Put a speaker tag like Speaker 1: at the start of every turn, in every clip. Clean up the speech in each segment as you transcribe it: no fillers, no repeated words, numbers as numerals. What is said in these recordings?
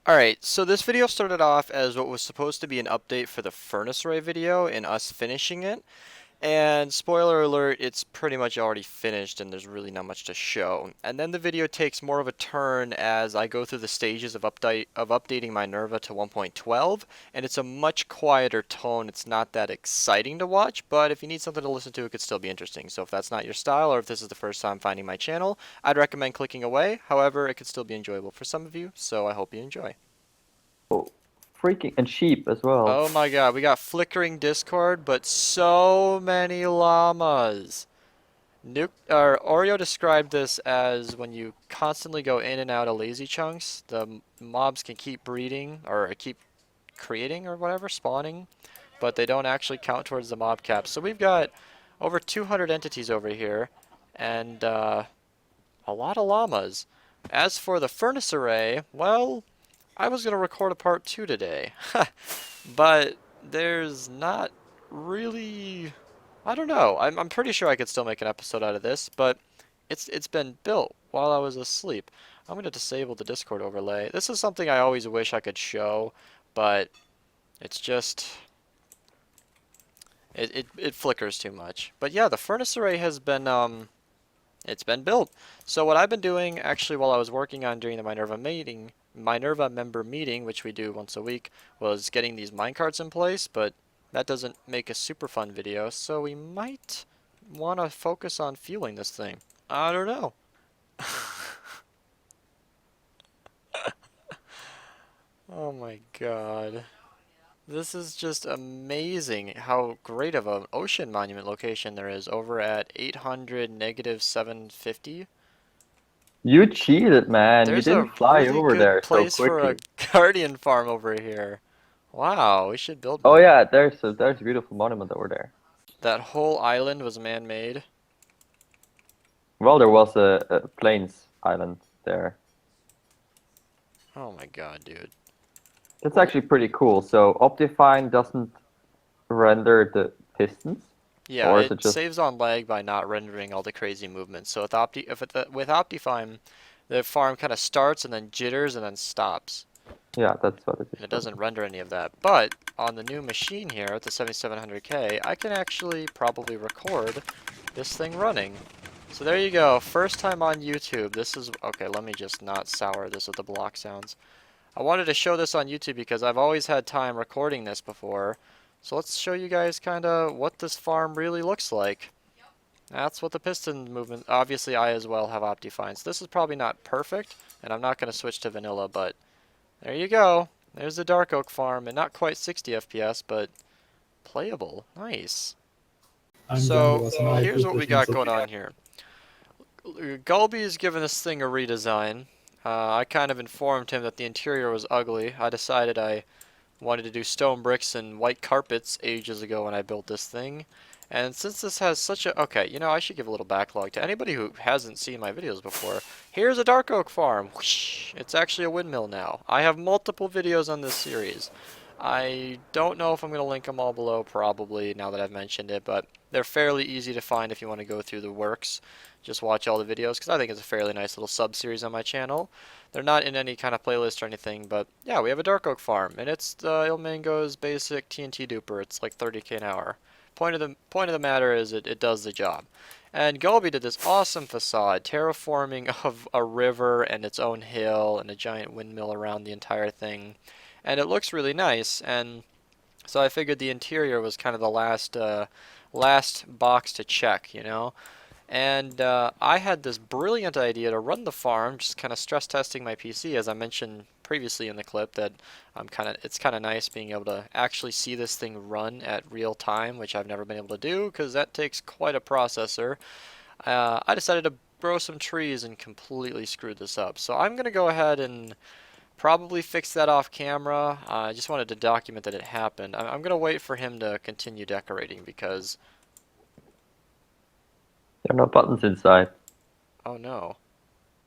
Speaker 1: Alright, so this video started off as what was supposed to be an update for the furnace array video and us finishing it. And spoiler alert, it's pretty much already finished and there's really not much to show. And then the video takes more of a turn as I go through the stages of updating Minerva to 1.12, and it's a much quieter tone. It's not that exciting to watch, but if you need something to listen to, it could still be interesting. So if that's not your style, or if this is the first time finding my channel, I'd recommend clicking away. However, it could still be enjoyable for some of you, so I hope you enjoy.
Speaker 2: Oh, freaking and sheep as well.
Speaker 1: Oh my god, we got flickering Discord, but so many llamas. Oreo described this as when you constantly go in and out of lazy chunks, the mobs can keep breeding, or keep creating, or whatever, spawning, but they don't actually count towards the mob cap. So we've got over 200 entities over here, and a lot of llamas. As for the furnace array, well, I was going to record a part 2 today, but there's not really... I don't know. I'm pretty sure I could still make an episode out of this, but it's been built while I was asleep. I'm going to disable the Discord overlay. This is something I always wish I could show, but it's just... It flickers too much. But yeah, the furnace array has been, it's been built. So what I've been doing, actually, while I was working on during the Minerva member meeting, which we do once a week, was getting these minecarts in place, but that doesn't make a super fun video, so we might want to focus on fueling this thing. I don't know. Oh my god. This is just amazing how great of an ocean monument location there is over at 800 negative 750.
Speaker 2: You cheated, man. You
Speaker 1: There's a
Speaker 2: didn't fly
Speaker 1: really
Speaker 2: over
Speaker 1: good
Speaker 2: there so
Speaker 1: place for a
Speaker 2: quickly.
Speaker 1: guardian farm over here. Wow, we should build
Speaker 2: Oh
Speaker 1: more.
Speaker 2: yeah, there's a beautiful monument over there.
Speaker 1: That whole island was man-made.
Speaker 2: Well, there was a plains island there.
Speaker 1: Oh my god, dude.
Speaker 2: That's actually pretty cool. So Optifine doesn't render the pistons,
Speaker 1: Yeah,
Speaker 2: or is it
Speaker 1: it
Speaker 2: just?
Speaker 1: saves on lag by not rendering all the crazy movements. So with Optifine, the farm kind of starts and then jitters and then stops.
Speaker 2: Yeah, that's what it
Speaker 1: And it
Speaker 2: is.
Speaker 1: doesn't render any of that. But on the new machine here at the 7700K, I can actually probably record this thing running. So there you go. First time on YouTube. This is... Okay, let me just not sour this with the block sounds. I wanted to show this on YouTube because I've always had time recording this before. So let's show you guys kind of what this farm really looks like. That's what the piston movement... Obviously, I as well have Optifine. So this is probably not perfect, and I'm not going to switch to vanilla, but there you go. There's the Dark Oak farm, and not quite 60 FPS, but playable. Nice. So here's what we got going on here. Gulby has given this thing a redesign. I kind of informed him that the interior was ugly. I decided I wanted to do stone bricks and white carpets ages ago when I built this thing. And since this has such a... Okay, you know, I should give a little backlog to anybody who hasn't seen my videos before. Here's a dark oak farm. Whoosh! It's actually a windmill now. I have multiple videos on this series. I don't know if I'm going to link them all below, probably, now that I've mentioned it, but they're fairly easy to find if you want to go through the works. Just watch all the videos, because I think it's a fairly nice little sub-series on my channel. They're not in any kind of playlist or anything, but yeah, we have a dark oak farm, and it's the Ilmango's basic TNT duper. It's like 30k an hour. Point of the matter is it does the job. And Gulby did this awesome facade, terraforming of a river and its own hill and a giant windmill around the entire thing. And it looks really nice, and so I figured the interior was kind of the last box to check, you know? And I had this brilliant idea to run the farm, just kind of stress testing my PC, as I mentioned previously in the clip, that it's kind of nice being able to actually see this thing run at real time, which I've never been able to do, because that takes quite a processor. I decided to grow some trees and completely screw this up. So I'm going to go ahead and probably fix that off camera. I just wanted to document that it happened. I'm going to wait for him to continue decorating because...
Speaker 2: There are no buttons inside.
Speaker 1: Oh no.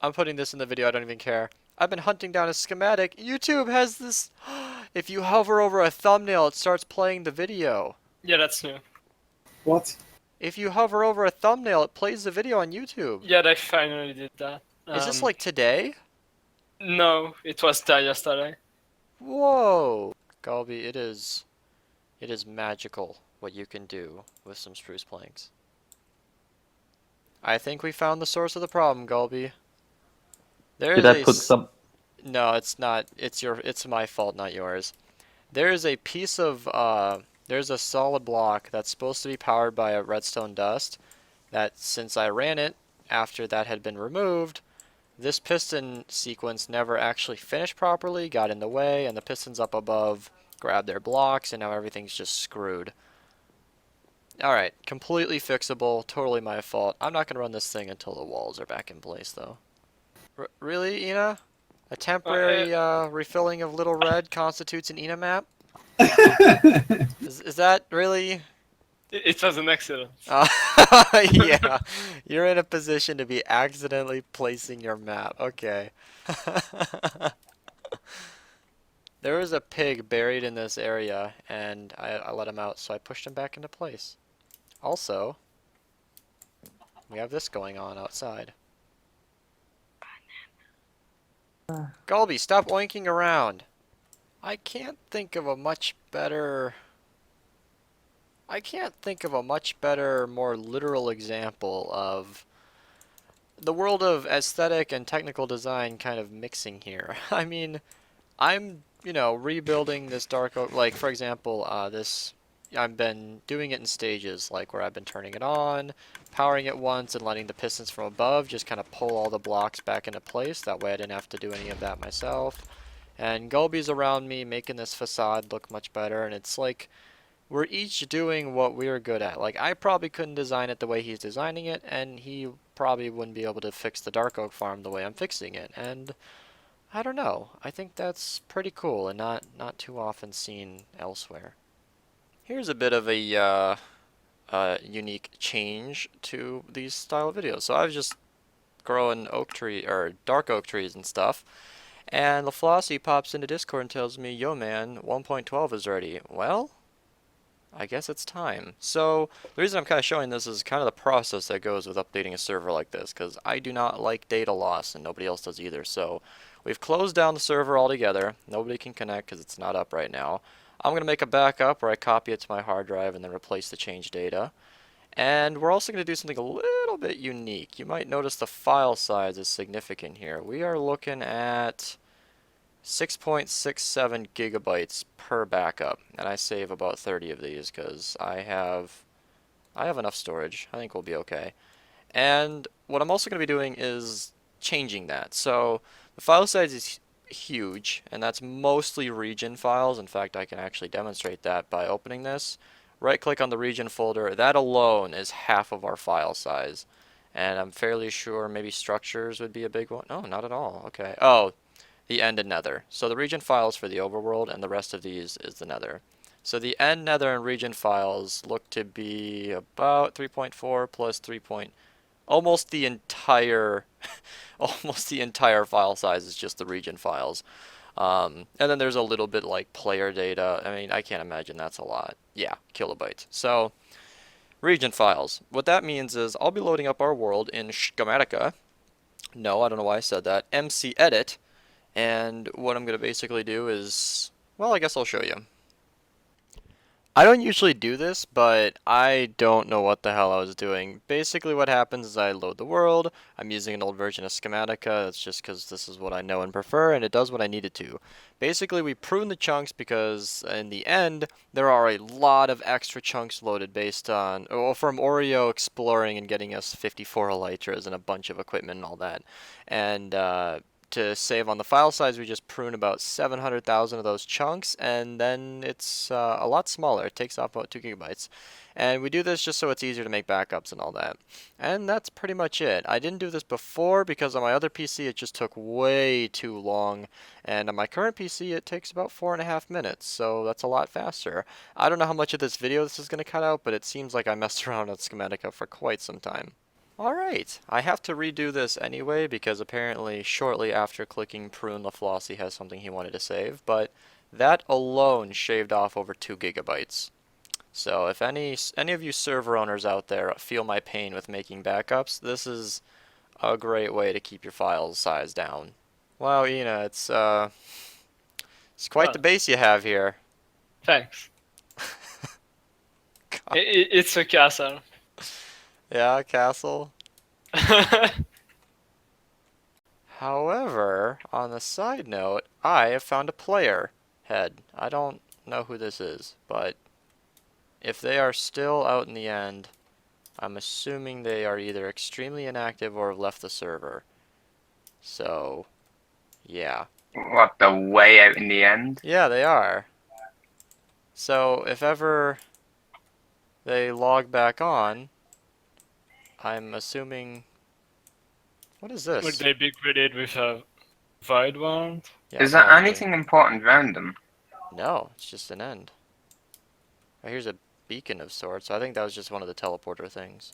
Speaker 1: I'm putting this in the video, I don't even care. I've been hunting down a schematic. YouTube has this... If you hover over a thumbnail, it starts playing the video.
Speaker 3: Yeah, that's new.
Speaker 4: What?
Speaker 1: If you hover over a thumbnail, it plays the video on YouTube.
Speaker 3: Yeah, they finally did that.
Speaker 1: Is this like today?
Speaker 3: No, it was there yesterday.
Speaker 1: Whoa! Galby, it is magical what you can do with some spruce planks. I think we found the source of the problem, Galby. There
Speaker 2: Did
Speaker 1: is
Speaker 2: I
Speaker 1: a
Speaker 2: put some?
Speaker 1: no, it's not. It's my fault, not yours. There is a piece of there's a solid block that's supposed to be powered by a redstone dust that since I ran it after that had been removed, this piston sequence never actually finished properly, got in the way, and the pistons up above grabbed their blocks, and now everything's just screwed. Alright, completely fixable, totally my fault. I'm not going to run this thing until the walls are back in place, though. Really, Ina? A temporary refilling of Little Red constitutes an Ina map? Is that really?
Speaker 3: It was an accident.
Speaker 1: Yeah, you're in a position to be accidentally placing your map. Okay. There was a pig buried in this area, and I let him out, so I pushed him back into place. Also, we have this going on outside. Galby, stop oinking around. I can't think of a much better... I can't think of a much better, more literal example of the world of aesthetic and technical design kind of mixing here. I mean, I'm, rebuilding this dark oak, like, for example, I've been doing it in stages, like where I've been turning it on, powering it once, and letting the pistons from above just kind of pull all the blocks back into place. That way I didn't have to do any of that myself. And Gulby's around me making this facade look much better, and it's like, we're each doing what we're good at. Like, I probably couldn't design it the way he's designing it, and he probably wouldn't be able to fix the dark oak farm the way I'm fixing it. And I don't know. I think that's pretty cool and not too often seen elsewhere. Here's a bit of a unique change to these style of videos. So I was just growing oak tree or dark oak trees and stuff, and LaFlossie pops into Discord and tells me, "Yo man, 1.12 is ready." Well, I guess it's time. So the reason I'm kind of showing this is kind of the process that goes with updating a server like this, because I do not like data loss and nobody else does either. So we've closed down the server altogether. Nobody can connect because it's not up right now. I'm going to make a backup where I copy it to my hard drive and then replace the changed data. And we're also going to do something a little bit unique. You might notice the file size is significant here. We are looking at 6.67 gigabytes per backup, and I save about 30 of these because I have enough storage. I think we'll be okay. And what I'm also going to be doing is changing that. So the file size is huge, and that's mostly region files. In fact, I can actually demonstrate that by opening this. Right click on the region folder. That alone is half of our file size. And I'm fairly sure maybe structures would be a big one. No, not at all. Okay. Oh, the end and nether. So the region files for the overworld, and the rest of these is the nether. So the end, nether, and region files look to be about 3.4 plus 3. Almost the entire, almost the entire file size is just the region files. And then there's a little bit like player data. I mean, I can't imagine that's a lot. Yeah, kilobytes. So region files. What that means is I'll be loading up our world in Schematica. No, I don't know why I said that. MC Edit. And what I'm going to basically do is, well, I guess I'll show you. I don't usually do this, but I don't know what the hell I was doing. Basically what happens is I load the world. I'm using an old version of Schematica. It's just because this is what I know and prefer, and it does what I need it to. Basically, we prune the chunks because in the end, there are a lot of extra chunks loaded based on, well, from Oreo exploring and getting us 54 elytras and a bunch of equipment and all that. And to save on the file size, we just prune about 700,000 of those chunks, and then it's a lot smaller. It takes off about 2 gigabytes. And we do this just so it's easier to make backups and all that. And that's pretty much it. I didn't do this before because on my other PC it just took way too long. And on my current PC it takes about 4.5 minutes, so that's a lot faster. I don't know how much of this video this is going to cut out, but it seems like I messed around on Schematica for quite some time. Alright, I have to redo this anyway because apparently shortly after clicking prune, LaFlossie has something he wanted to save, but that alone shaved off over 2 gigabytes. So if any of you server owners out there feel my pain with making backups, this is a great way to keep your file size down. Wow, Ina, it's It's quite
Speaker 3: Oh.
Speaker 1: the base you have here.
Speaker 3: Thanks.
Speaker 1: God.
Speaker 3: It's a castle.
Speaker 1: Yeah, castle. However, on the side note, I have found a player head. I don't know who this is, but if they are still out in the end, I'm assuming they are either extremely inactive or have left the server. So, yeah.
Speaker 4: What, the way out in the end?
Speaker 1: Yeah, they are. So, if ever they log back on, I'm assuming... What is
Speaker 3: Would
Speaker 1: this?
Speaker 3: they be greeted with a void wand?
Speaker 1: Yeah,
Speaker 4: Is there
Speaker 1: probably.
Speaker 4: anything important around them?
Speaker 1: No, it's just an end. Oh, here's a beacon of sorts. I think that was just one of the teleporter things.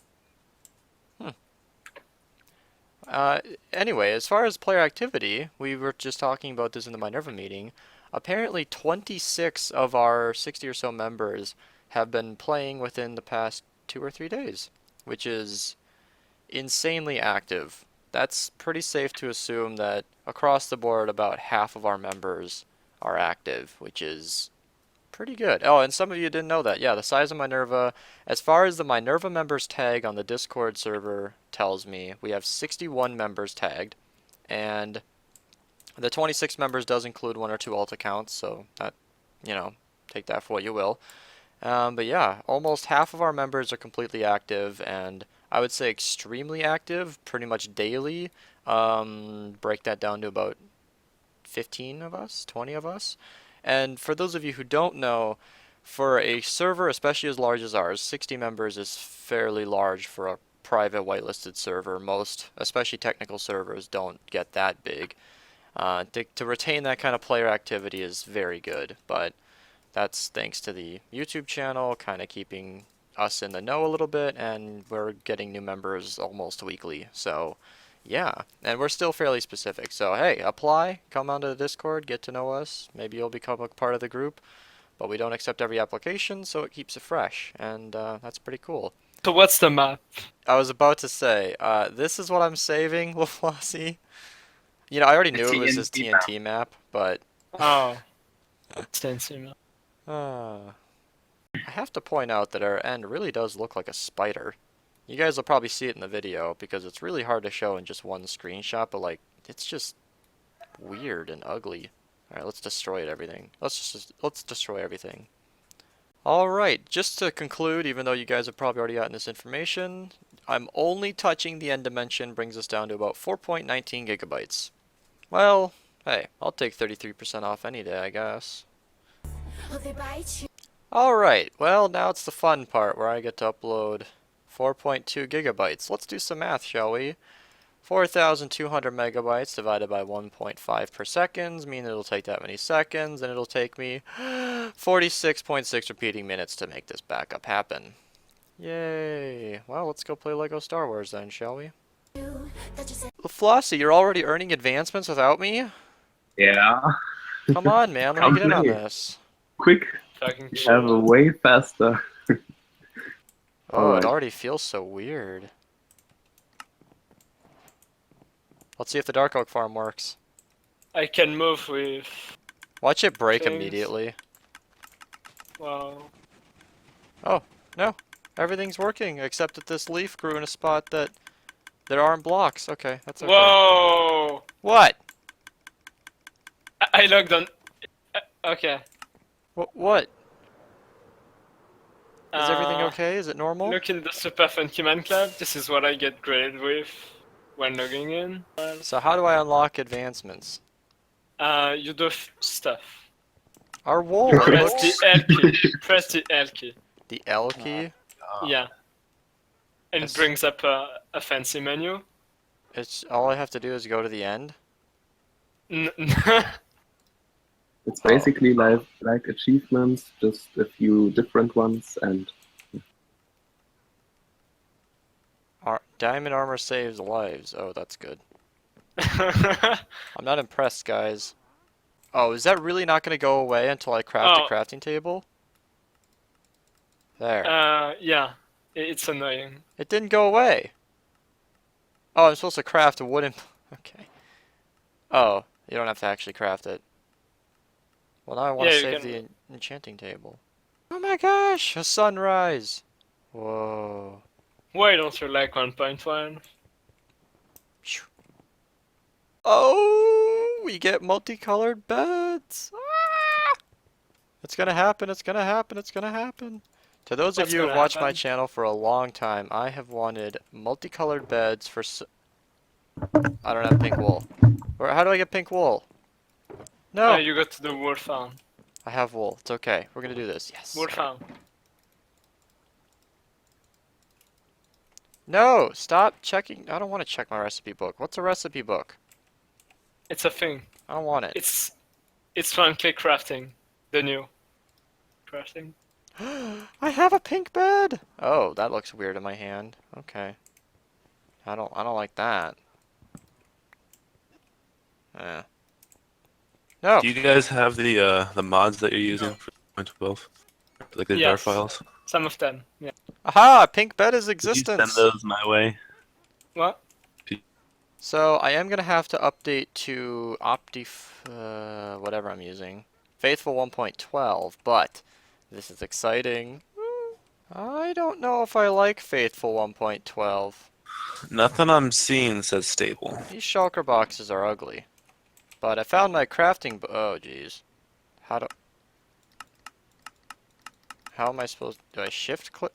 Speaker 1: Uh, anyway, as far as player activity, we were just talking about this in the Minerva meeting. Apparently 26 of our 60 or so members have been playing within the past 2 or 3 days, which is insanely active. That's pretty safe to assume that across the board about half of our members are active, which is pretty good. Oh, and some of you didn't know that. Yeah, the size of Minerva, as far as the Minerva members tag on the Discord server tells me, we have 61 members tagged, and the 26 members does include 1 or 2 alt accounts, so that, you know, take that for what you will. But yeah, almost half of our members are completely active, and I would say extremely active, pretty much daily. Break that down to about 15 of us, 20 of us. And for those of you who don't know, for a server, especially as large as ours, 60 members is fairly large for a private whitelisted server. Most, especially technical servers, don't get that big. To retain that kind of player activity is very good, but that's thanks to the YouTube channel kind of keeping us in the know a little bit, and we're getting new members almost weekly. So yeah, and we're still fairly specific. So hey, apply, come onto the Discord, get to know us. Maybe you'll become a part of the group. But we don't accept every application, so it keeps it fresh, and that's pretty cool.
Speaker 3: So what's the map?
Speaker 1: I was about to say, this is what I'm saving, LaFlossie. You know, I already knew it was this TNT map, but
Speaker 3: Oh. Stencil.
Speaker 1: I have to point out that our end really does look like a spider. You guys will probably see it in the video because it's really hard to show in just one screenshot, but like, it's just weird and ugly. Alright, let's destroy everything. Let's destroy everything. Alright, just to conclude, even though you guys have probably already gotten this information, I'm only touching the end dimension, brings us down to about 4.19 gigabytes. Well, hey, I'll take 33% off any day, I guess. Alright, well now it's the fun part where I get to upload 4.2 gigabytes. Let's do some math, shall we? 4,200 megabytes divided by 1.5 per seconds, mean it'll take that many seconds, and it'll take me 46.6 repeating minutes to make this backup happen. Yay! Well, let's go play Lego Star Wars then, shall we? Flossie, you're already earning advancements without me?
Speaker 5: Yeah.
Speaker 1: Come on, man, let me get in on this.
Speaker 5: Quick.
Speaker 3: Fucking
Speaker 5: Have a way faster.
Speaker 1: Oh, it
Speaker 5: Alright.
Speaker 1: already feels so weird. Let's see if the Dark Oak farm works.
Speaker 3: I can move with.
Speaker 1: Watch it break
Speaker 3: Things.
Speaker 1: immediately.
Speaker 3: Wow.
Speaker 1: Oh, no. Everything's working, except that this leaf grew in a spot that there aren't blocks. Okay, that's okay.
Speaker 3: Whoa!
Speaker 1: What?
Speaker 3: I logged on. Okay.
Speaker 1: What? Is everything
Speaker 3: Uh,
Speaker 1: okay? Is it normal?
Speaker 3: Look in the Super Funky Man Club. This is what I get graded with when logging in.
Speaker 1: So how do I unlock advancements?
Speaker 3: You do stuff.
Speaker 1: Our wall,
Speaker 5: You
Speaker 1: it
Speaker 3: Press
Speaker 1: looks...
Speaker 3: the L key. Press the L key.
Speaker 1: The L key?
Speaker 3: Yeah. And
Speaker 1: Yes.
Speaker 3: it brings up a fancy menu.
Speaker 1: It's all I have to do is go to the end.
Speaker 5: It's basically like achievements, just a few different ones, and
Speaker 1: Diamond armor saves lives. Oh, that's good. I'm not impressed, guys. Oh, is that really not going to go away until I craft
Speaker 3: Oh.
Speaker 1: a crafting table? There.
Speaker 3: Yeah. It's annoying.
Speaker 1: It didn't go away. Oh, I'm supposed to craft a wooden... Okay. Oh, you don't have to actually craft it. Well, now I want to
Speaker 3: Yeah, you
Speaker 1: save
Speaker 3: can.
Speaker 1: the enchanting table. Oh my gosh, a sunrise! Whoa.
Speaker 3: Why don't you like 1.1?
Speaker 1: Phew. Oh, we get multicolored beds! Ah! It's gonna happen, it's gonna happen, it's gonna happen. To those of
Speaker 3: What's
Speaker 1: you who have
Speaker 3: gonna
Speaker 1: watched my
Speaker 3: happen?
Speaker 1: channel for a long time, I have wanted multicolored beds for I don't have pink wool. How do I get pink wool? No!
Speaker 3: You go to the wool farm.
Speaker 1: I have wool. It's okay. We're gonna do this. Yes.
Speaker 3: Wool farm.
Speaker 1: No! Stop checking. I don't want to check my recipe book. What's a recipe book?
Speaker 3: It's a thing.
Speaker 1: I don't want it.
Speaker 3: It's one-click crafting. The new crafting.
Speaker 1: I have a pink bed! Oh, that looks weird in my hand. Okay. I don't like that. No!
Speaker 6: Do you guys have the mods that you're using for 1.12? Like the jar
Speaker 3: Yes.
Speaker 6: files?
Speaker 3: Some of them. Yeah.
Speaker 1: Aha! Pink bed is
Speaker 6: Could you send
Speaker 1: existence!
Speaker 6: those my way?
Speaker 3: What?
Speaker 1: So, I am gonna have to update to whatever I'm using. Faithful 1.12, but this is exciting. I don't know if I like Faithful 1.12.
Speaker 6: Nothing I'm seeing says stable.
Speaker 1: These shulker boxes are ugly. But I found my crafting oh jeez. How am I supposed do I shift click?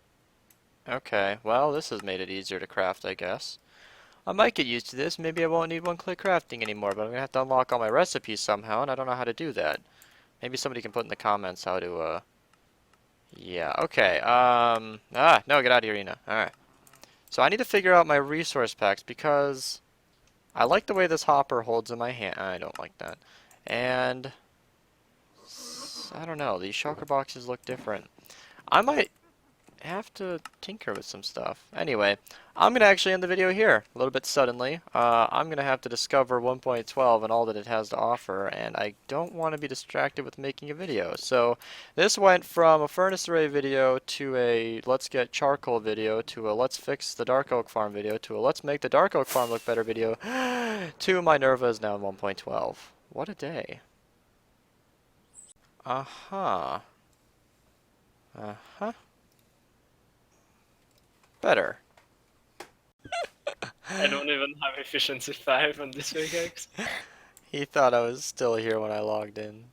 Speaker 1: Okay, well this has made it easier to craft, I guess. I might get used to this, maybe I won't need one-click crafting anymore, but I'm gonna have to unlock all my recipes somehow, and I don't know how to do that. Maybe somebody can put in the comments how to, yeah, okay, no, get out of here, Ina. Alright. So I need to figure out my resource packs, because I like the way this hopper holds in my hand. I don't like that. And I don't know, these shulker boxes look different. I might have to tinker with some stuff. Anyway, I'm going to actually end the video here, a little bit suddenly. I'm going to have to discover 1.12 and all that it has to offer, and I don't want to be distracted with making a video. So this went from a furnace array video to a let's get charcoal video to a let's fix the dark oak farm video to a let's make the dark oak farm look better video to Minerva is now in 1.12. What a day. Uh-huh. Uh-huh. Better.
Speaker 3: I don't even have efficiency 5 on this pickaxe.
Speaker 1: He thought I was still here when I logged in.